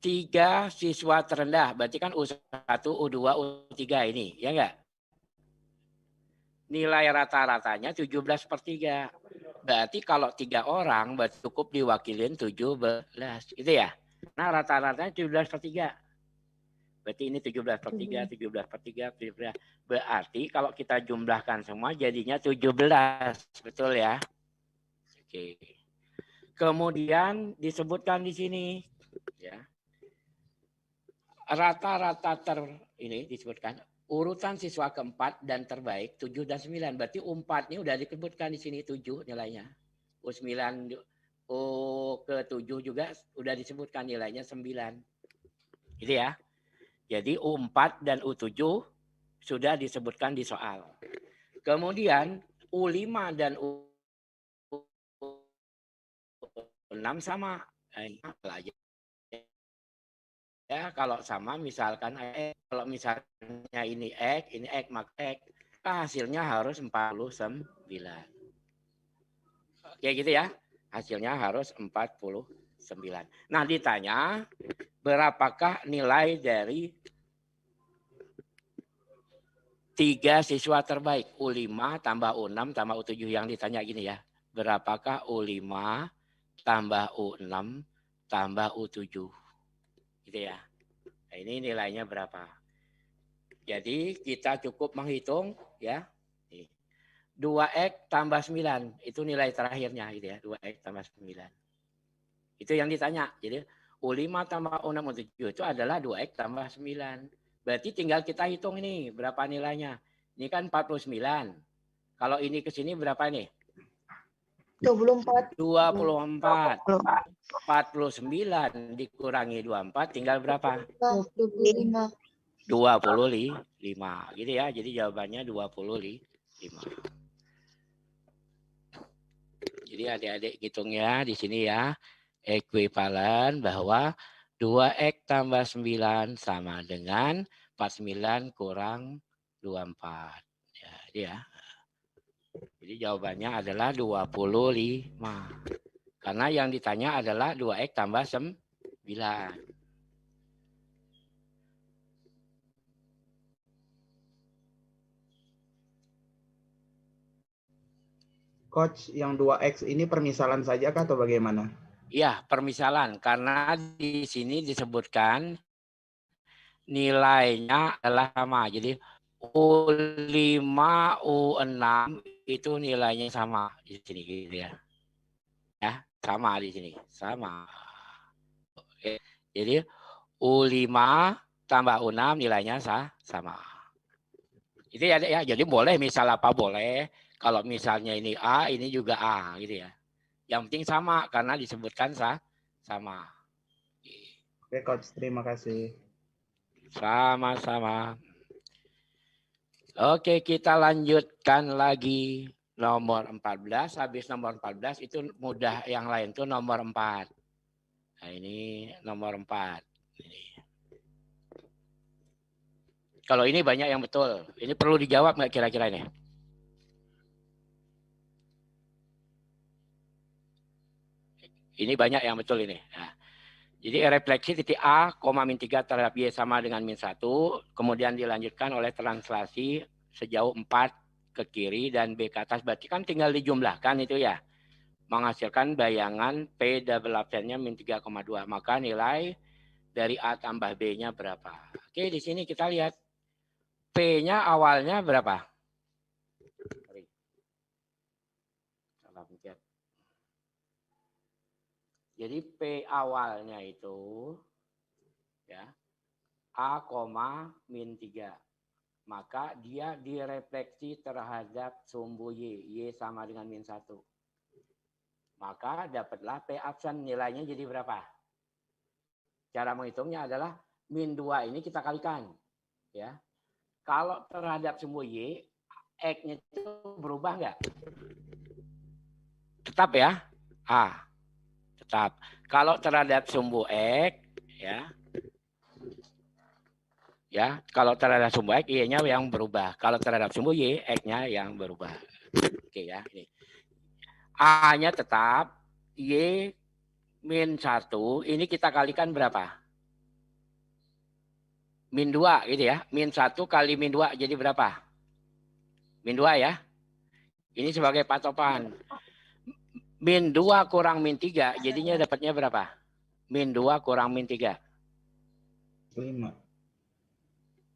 3 siswa terendah, berarti kan U1, U2, U3 ini, ya enggak? Nilai rata-ratanya 17/3. Berarti kalau 3 orang berarti cukup diwakilin 17, gitu ya. Nah, rata-ratanya 17/3. Berarti ini 17/3, 17/3, 17. Berarti kalau kita jumlahkan semua jadinya 17. Betul ya? Oke. Kemudian disebutkan di sini ya. Rata-rata ini disebutkan urutan siswa keempat dan terbaik 7 dan 9. Berarti U4 ini udah disebutkan di sini 7 nilainya. U9 U ke-7 juga udah disebutkan nilainya 9. Gitu ya. Jadi U4 dan U7 sudah disebutkan di soal. Kemudian U5 dan U6 sama. Ya, kalau sama misalkan kalau misalnya ini X, maka X. maka hasilnya harus 49. Oke gitu ya. Hasilnya harus 49. Nah ditanya berapakah nilai dari 3 siswa terbaik? U5 tambah U6 tambah U7 yang ditanya gini ya. Berapakah U5 tambah U6 tambah U7? Gitu ya. Nah, ini nilainya berapa? Jadi kita cukup menghitung ya. 2X tambah 9 itu nilai terakhirnya gitu ya. 2X tambah 9. Itu yang ditanya. Jadi U5 tambah U6 U7 itu adalah 2X tambah 9. Berarti tinggal kita hitung ini berapa nilainya. Ini kan 49. Kalau ini ke sini berapa nih? 24. 24. 49 dikurangi 24 tinggal berapa? 25. 25. Gitu ya. Jadi jawabannya 25. Jadi adik-adik hitung ya di sini ya. Ekuivalen bahwa 2X tambah 9 sama dengan 49 kurang 24. Ya, dia. Jadi jawabannya adalah 25. Karena yang ditanya adalah 2X tambah 9. Coach, yang 2X ini permisalan saja kah atau bagaimana? Iya, permisalan. Karena di sini disebutkan nilainya adalah sama. Jadi U5, U6 itu nilainya sama di sini gitu ya. Ya, sama di sini. Sama. Oke. Jadi U5 tambah U6 nilainya sama. Itu ya, ya. Jadi boleh misal apa boleh. Kalau misalnya ini A, ini juga A gitu ya. Yang penting sama karena disebutkan sama. Oke, Coach. Terima kasih. Sama-sama. Oke, kita lanjutkan lagi nomor 14. Habis nomor 14 itu mudah, yang lain tuh nomor 4. Nah, ini nomor 4. Ini. Kalau ini banyak yang betul. Ini perlu dijawab nggak kira-kira ini? Ini banyak yang betul ini. Nah, jadi refleksi titik A, min 3 terhadap Y sama dengan min 1. Kemudian dilanjutkan oleh translasi sejauh 4 ke kiri dan B ke atas. Berarti kan tinggal dijumlahkan itu ya. Menghasilkan bayangan P double absennya min 3,2. Maka nilai dari A tambah B-nya berapa? Oke, di sini kita lihat. P-nya awalnya berapa? Salah pencet. Jadi P awalnya itu ya A, min 3. Maka dia direfleksi terhadap sumbu Y. Y sama dengan min 1. Maka dapatlah P absen, nilainya jadi berapa? Cara menghitungnya adalah min 2 ini kita kalikan. Ya. Kalau terhadap sumbu Y, X-nya itu berubah nggak? Tetap ya? A. Tetap. Kalau terhadap sumbu X, ya, kalau terhadap sumbu X, Y-nya yang berubah. Kalau terhadap sumbu Y, X-nya yang berubah. Oke ya, ini. A-nya tetap, Y min 1, ini kita kalikan berapa? Min 2 gitu ya. Min 1 kali min 2 jadi berapa? Min 2 ya. Ini sebagai patokan. Min 2 kurang min 3, jadinya dapatnya berapa? Min 2 kurang min 3. 5.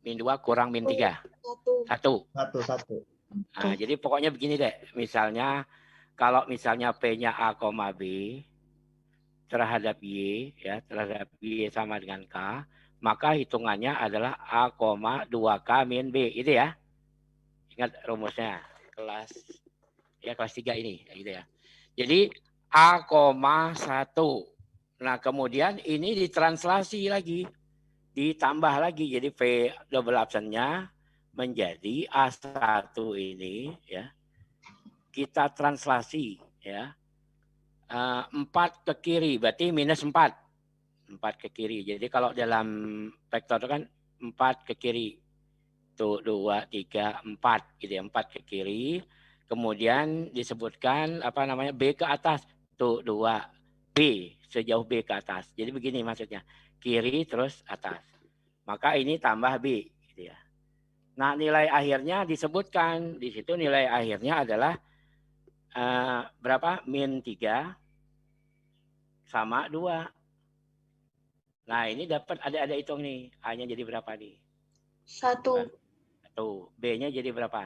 Min 2 kurang min 3. 1. 1. Nah, jadi pokoknya begini deh. Misalnya, kalau misalnya P-nya A, B terhadap Y, ya, terhadap Y sama dengan K, maka hitungannya adalah A, 2K min B. Itu ya. Ingat rumusnya. Kelas 3 ini. Gitu ya. Jadi A, 1. Nah, kemudian ini ditranslasi lagi. Ditambah lagi. Jadi P double absennya menjadi A1 ini. Ya. Kita translasi. Ya. 4 ke kiri. Berarti minus 4. 4 ke kiri. Jadi kalau dalam vektor itu kan 4 ke kiri. Tuh 2, 3, 4 gitu ya, 4 ke kiri. Kemudian disebutkan apa namanya B ke atas. Tuh 2 B sejauh B ke atas. Jadi begini maksudnya. Kiri terus atas. Maka ini tambah B gitu ya. Nah, nilai akhirnya disebutkan di situ nilai akhirnya adalah berapa? Min 3 sama 2. Nah, ini dapat ada hitung nih. A-nya jadi berapa nih? 1. 1. B-nya jadi berapa?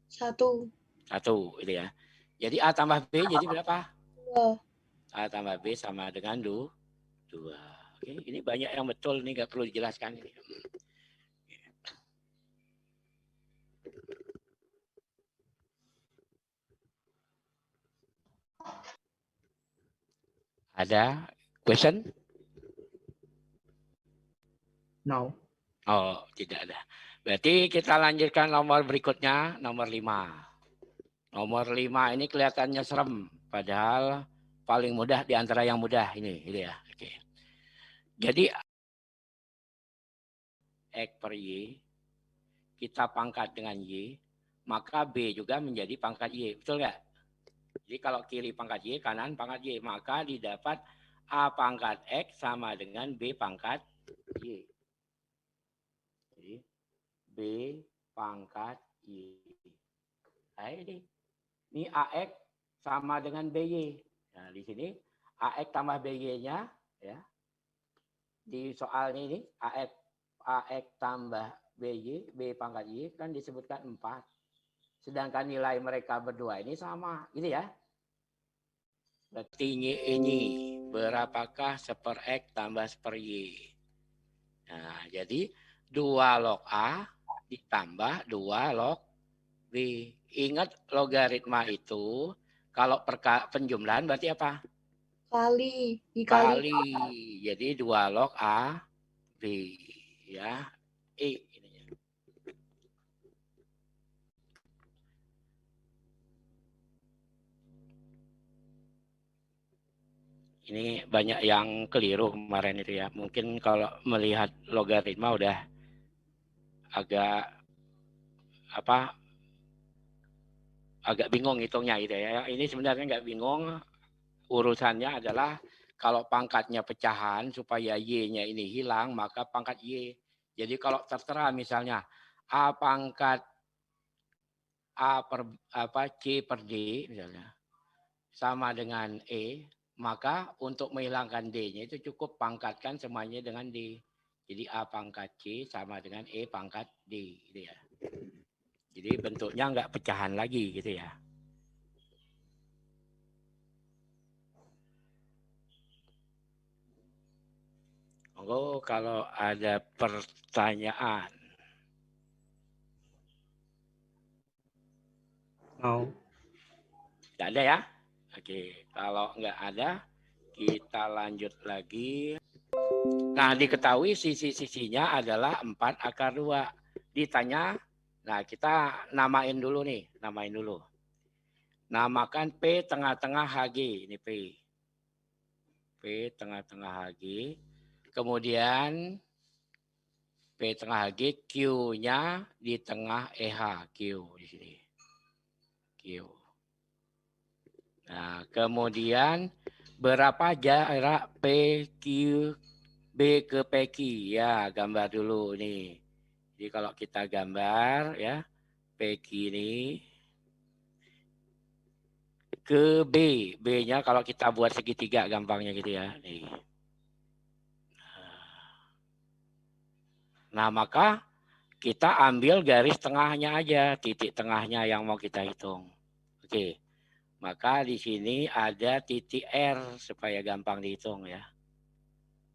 1. 1 gitu ya. Jadi A tambah B jadi berapa? 2. A tambah B sama dengan 2. Oke, ini banyak yang betul nih, nggak perlu dijelaskan ini. Ada question? No. Oh, tidak ada. Berarti kita lanjutkan nomor berikutnya, nomor 5. Nomor 5 ini kelihatannya serem, padahal paling mudah di antara yang mudah ini, gitu ya. Oke. Jadi X per Y, kita pangkat dengan Y, maka B juga menjadi pangkat Y. Betul nggak? Jadi kalau kiri pangkat Y, kanan pangkat Y, maka didapat A pangkat X sama dengan B pangkat Y. Jadi B pangkat Y. Nah ini AX sama dengan BY. Nah di sini AX tambah BY-nya ya. Di soalnya ini AX tambah BY, B pangkat Y kan disebutkan 4. Sedangkan nilai mereka berdua ini sama, gitu ya. Berarti ini berapakah seper X tambah seper Y? Nah, jadi 2 log A ditambah 2 log B. Ingat logaritma itu kalau penjumlahan berarti apa? Kali. Kali. Jadi 2 log A B ya. Ini banyak yang keliru kemarin itu ya. Mungkin kalau melihat logaritma udah agak agak bingung hitungnya gitu ya. Ini sebenarnya nggak bingung. Urusannya adalah kalau pangkatnya pecahan supaya Y-nya ini hilang, maka pangkat Y. Jadi kalau tertera misalnya A pangkat C per D misalnya sama dengan E, maka untuk menghilangkan D-nya itu cukup pangkatkan semuanya dengan D. Jadi A pangkat C sama dengan E pangkat D. Gitu ya. Jadi bentuknya nggak pecahan lagi gitu ya. Monggo kalau ada pertanyaan. No. Tidak ada ya? Oke, kalau nggak ada, kita lanjut lagi. Nah, diketahui sisi-sisinya adalah 4 akar 2. Ditanya, nah kita namain dulu nih, Namakan P tengah-tengah HG, ini P. P tengah-tengah HG. Kemudian P tengah HG, Q-nya di tengah EH, Q di sini. Q. Nah, kemudian berapa jarak PQ B ke PQ? Ya, gambar dulu nih. Jadi kalau kita gambar ya, PQ ini ke B. B-nya kalau kita buat segitiga gampangnya gitu ya. Nih. Nah, maka kita ambil garis tengahnya aja, titik tengahnya yang mau kita hitung. Oke. Maka di sini ada titik R supaya gampang dihitung ya.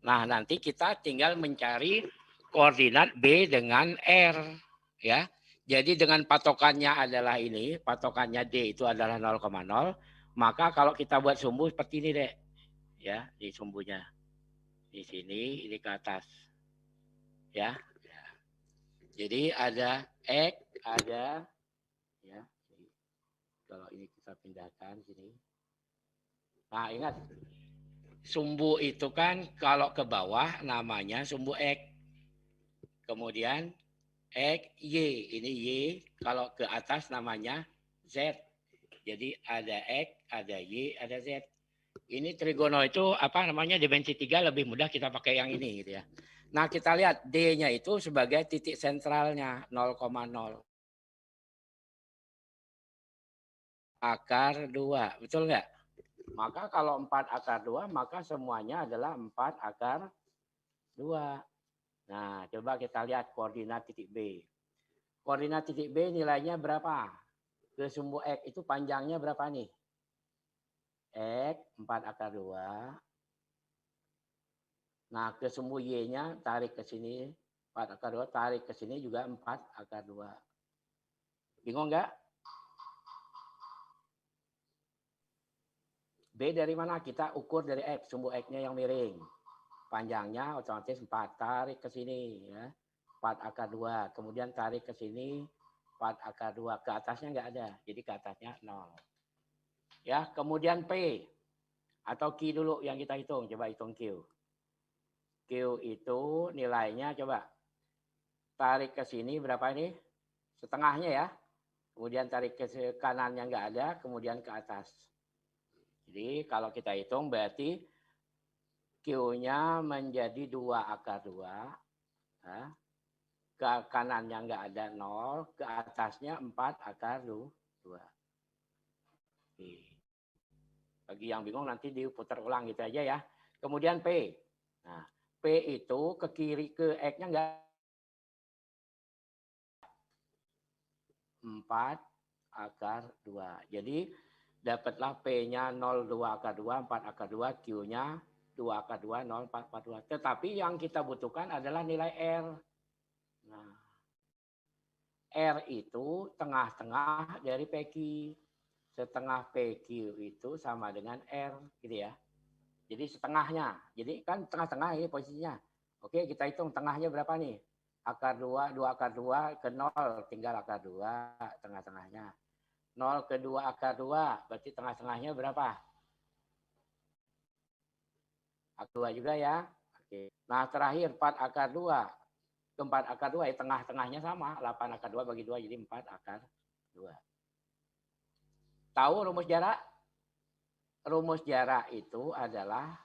Nah, nanti kita tinggal mencari koordinat B dengan R ya. Jadi dengan patokannya adalah ini, patokannya D itu adalah 0,0, maka kalau kita buat sumbu seperti ini deh. Ya, di sumbunya. Di sini ini ke atas. Ya. Jadi ada X, ada ya. Kalau ini kita pindahkan sini. Nah, ingat sumbu itu kan kalau ke bawah namanya sumbu X. Kemudian X, Y. Ini Y, kalau ke atas namanya Z. Jadi ada X, ada Y, ada Z. Ini trigono itu apa namanya dimensi 3 lebih mudah kita pakai yang ini gitu ya. Nah, kita lihat D-nya itu sebagai titik sentralnya 0,0. Akar 2, betul nggak? Maka kalau 4 akar 2, maka semuanya adalah 4 akar 2. Nah, coba kita lihat koordinat titik B. Koordinat titik B nilainya berapa? Ke sumbu X itu panjangnya berapa nih? X 4 akar 2. Nah, ke sumbu Y-nya tarik ke sini 4 akar 2, tarik ke sini juga 4 akar 2. Bingung nggak? B dari mana? Kita ukur dari X, sumbu X-nya yang miring. Panjangnya otomatis 4, tarik ke sini ya. 4 akar 2, kemudian tarik ke sini 4 akar 2, ke atasnya nggak ada, jadi ke atasnya 0. Ya, kemudian P atau Q dulu yang kita hitung, coba hitung Q. Q itu nilainya coba tarik ke sini berapa ini? Setengahnya ya. Kemudian tarik ke kanannya nggak ada, kemudian ke atas. Jadi kalau kita hitung berarti Q-nya menjadi 2 akar 2. Ya. Ke kanannya nggak ada 0, ke atasnya 4 akar 2. Oke. Bagi yang bingung nanti diputar ulang gitu aja ya. Kemudian P. Nah, P itu ke kiri ke X-nya enggak 4 akar 2. Jadi dapatlah P-nya 0,2 akar 2, 4 akar 2, Q-nya 2 akar 2, 0, 4 akar 2. Tetapi yang kita butuhkan adalah nilai R. Nah, R itu tengah-tengah dari PQ. Setengah PQ itu sama dengan R, gitu ya. Jadi setengahnya. Jadi kan tengah-tengah ini posisinya. Oke, kita hitung tengahnya berapa nih? Akar 2, 2 akar 2 ke 0, tinggal akar 2, tengah-tengahnya. 0 ke 2 akar 2, berarti tengah-tengahnya berapa? Akar 2 juga ya. Oke. Nah, terakhir 4 akar 2. Ke 4 akar 2, ya tengah-tengahnya sama. 8 akar 2 bagi 2, jadi 4 akar 2. Tahu rumus jarak? Rumus jarak itu adalah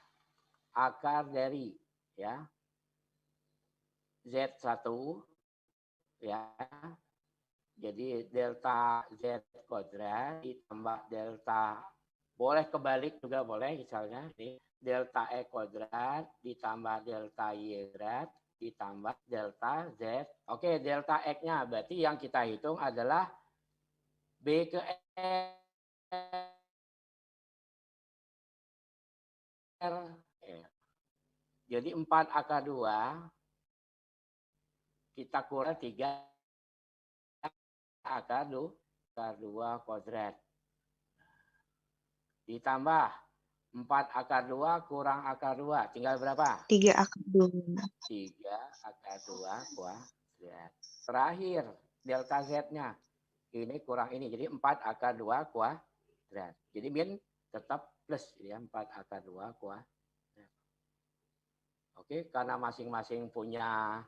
akar dari ya Z1 ya. Jadi delta Z kuadrat ditambah delta, boleh kebalik juga boleh, misalnya ini delta E kuadrat ditambah delta Y kuadrat ditambah delta Z. Oke, delta X-nya berarti yang kita hitung adalah B ke R. Jadi 4 akar 2 kita kurang 3 akar 2 kuadrat. Ditambah 4 akar 2 kurang akar 2. Tinggal berapa? 3 akar 2. 3 akar 2 kuadrat. Terakhir, delta Z-nya. Ini kurang ini. Jadi 4 akar 2 kuadrat. Jadi min tetap plus ya, 4 akar 2 kuadrat. Oke, karena masing-masing punya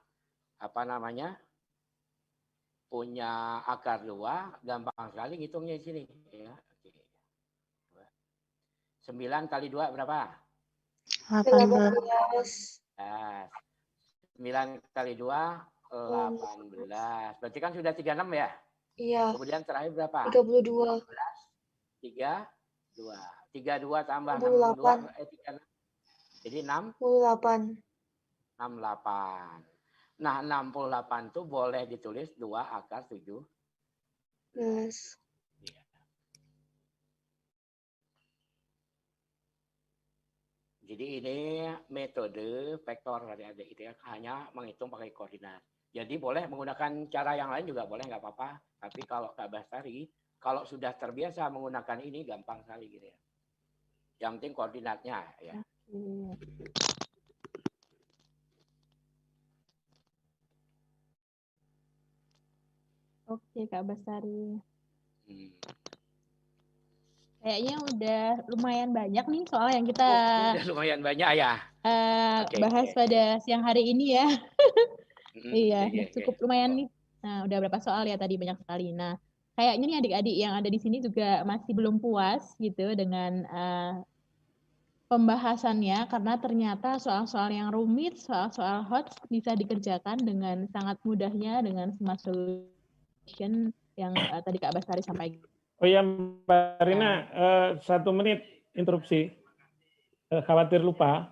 apa namanya? Punya akar 2, gampang sekali ngitungnya di sini ya. Oke. 9 kali 2 berapa? 18. 9 kali 2 18. Berarti kan sudah 36 ya? Iya, Kemudian terakhir berapa? 32. 32. 32 tambah 68. 62 jadi 68. 68. Nah, 68 itu boleh ditulis 2 akar 7. Yes. Jadi ini metode vektor adik-adik itu ya, hanya menghitung pakai koordinat. Jadi boleh menggunakan cara yang lain juga boleh, nggak apa-apa. Tapi kalau Kak Bastari, kalau sudah terbiasa menggunakan ini gampang sekali gitu ya. Yang penting koordinatnya ya. Oke, Kak Bastari. Kayaknya udah lumayan banyak nih soal yang kita Udah lumayan banyak ya. bahas pada siang hari ini ya. Iya, cukup lumayan nih. Nah, udah berapa soal ya tadi, banyak sekali. Nah, kayaknya nih adik-adik yang ada di sini juga masih belum puas gitu dengan pembahasannya, karena ternyata soal-soal yang rumit, soal-soal hot bisa dikerjakan dengan sangat mudahnya dengan smart solution yang tadi Kak Bastari sampaikan. Oh ya Mbak Rina, 1 menit interupsi. Khawatir lupa.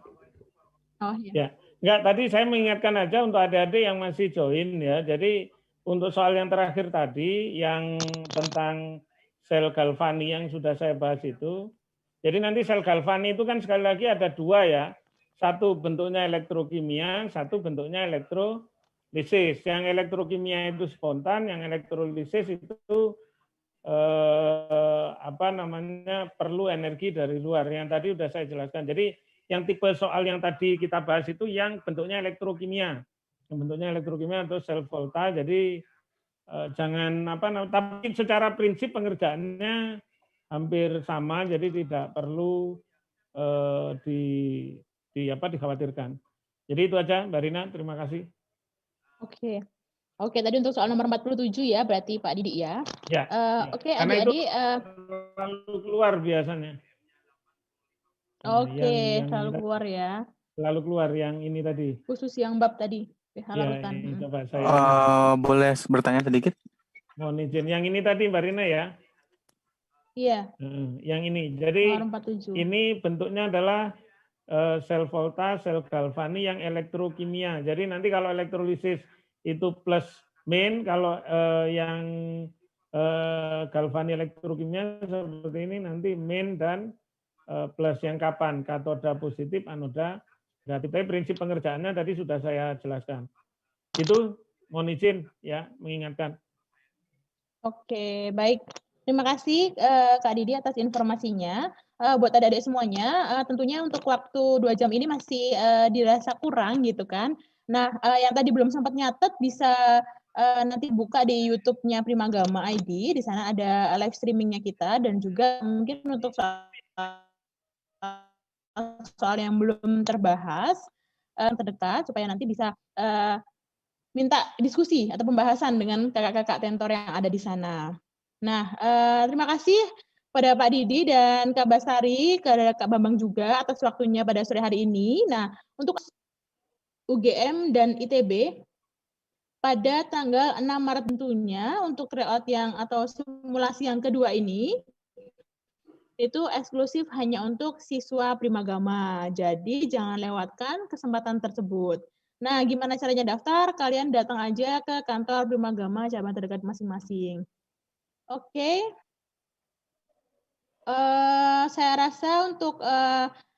Oh ya. Ya, enggak, tadi saya mengingatkan aja untuk adik-adik yang masih join ya. Jadi untuk soal yang terakhir tadi yang tentang sel galvani yang sudah saya bahas itu. Jadi nanti sel galvani itu kan sekali lagi ada 2 ya. Satu bentuknya elektrokimia, satu bentuknya elektrolisis. Yang elektrokimia itu spontan, yang elektrolisis itu perlu energi dari luar. Yang tadi sudah saya jelaskan. Jadi yang tipe soal yang tadi kita bahas itu yang bentuknya elektrokimia. Yang bentuknya elektrokimia atau sel volta. Jadi jangan tapi secara prinsip pengerjaannya hampir sama, jadi tidak perlu dikhawatirkan. Jadi itu aja Mbak Rina, terima kasih. Oke. Oke, tadi untuk soal nomor 47 ya, berarti Pak Didi ya. Ya. Oke, Karena itu adik-adik. Selalu keluar biasanya. Oke, selalu keluar ya. Selalu keluar yang ini tadi. Khusus yang bab tadi, halaman. Ini coba saya. Boleh bertanya sedikit? Mohon izin. Yang ini tadi Mbak Rina ya. Iya. Yang ini. Jadi Nomor 47. ini bentuknya adalah sel volta, sel galvani yang elektrokimia. Jadi nanti kalau elektrolisis itu plus min, kalau yang galvani elektrokimia seperti ini nanti min dan plus. Yang kapan? Katoda positif, anoda negatif. Tapi prinsip pengerjaannya tadi sudah saya jelaskan. Itu mohon izin ya mengingatkan. Oke, baik. Terima kasih Kak Didi atas informasinya. Buat adik-adik semuanya, tentunya untuk waktu 2 jam ini masih dirasa kurang gitu kan. Nah, yang tadi belum sempat nyatet bisa nanti buka di YouTube-nya Primagama ID. Di sana ada live streaming-nya kita, dan juga mungkin untuk soal yang belum terbahas terdekat, supaya nanti bisa minta diskusi atau pembahasan dengan kakak-kakak tentor yang ada di sana. Nah, terima kasih pada Pak Didi dan Kak Bastari, kepada Kak Bambang juga atas waktunya pada sore hari ini. Nah, untuk UGM dan ITB pada tanggal 6 Maret tentunya untuk tryout yang atau simulasi yang kedua ini itu eksklusif hanya untuk siswa Primagama. Jadi jangan lewatkan kesempatan tersebut. Nah, gimana caranya daftar? Kalian datang aja ke kantor Primagama cabang terdekat masing-masing. Oke. Saya rasa untuk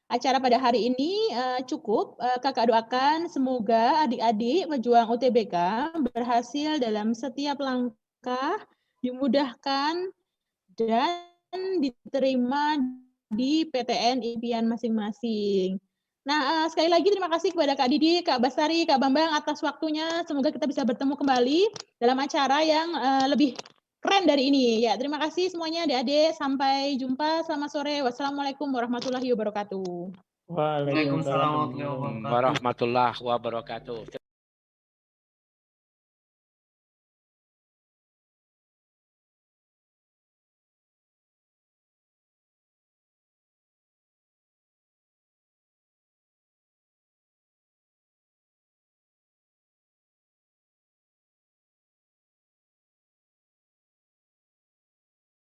acara pada hari ini cukup. Kakak doakan semoga adik-adik pejuang UTBK berhasil dalam setiap langkah, dimudahkan, dan diterima di PTN impian masing-masing. Nah, sekali lagi terima kasih kepada Kak Didi, Kak Bastari, Kak Bambang atas waktunya. Semoga kita bisa bertemu kembali dalam acara yang lebih keren dari ini. Ya, terima kasih semuanya adik-adik. Sampai jumpa. Selamat sore. Wassalamualaikum warahmatullahi wabarakatuh. Waalaikumsalam Waalaikumsalam warahmatullahi wabarakatuh. Warahmatullahi wabarakatuh.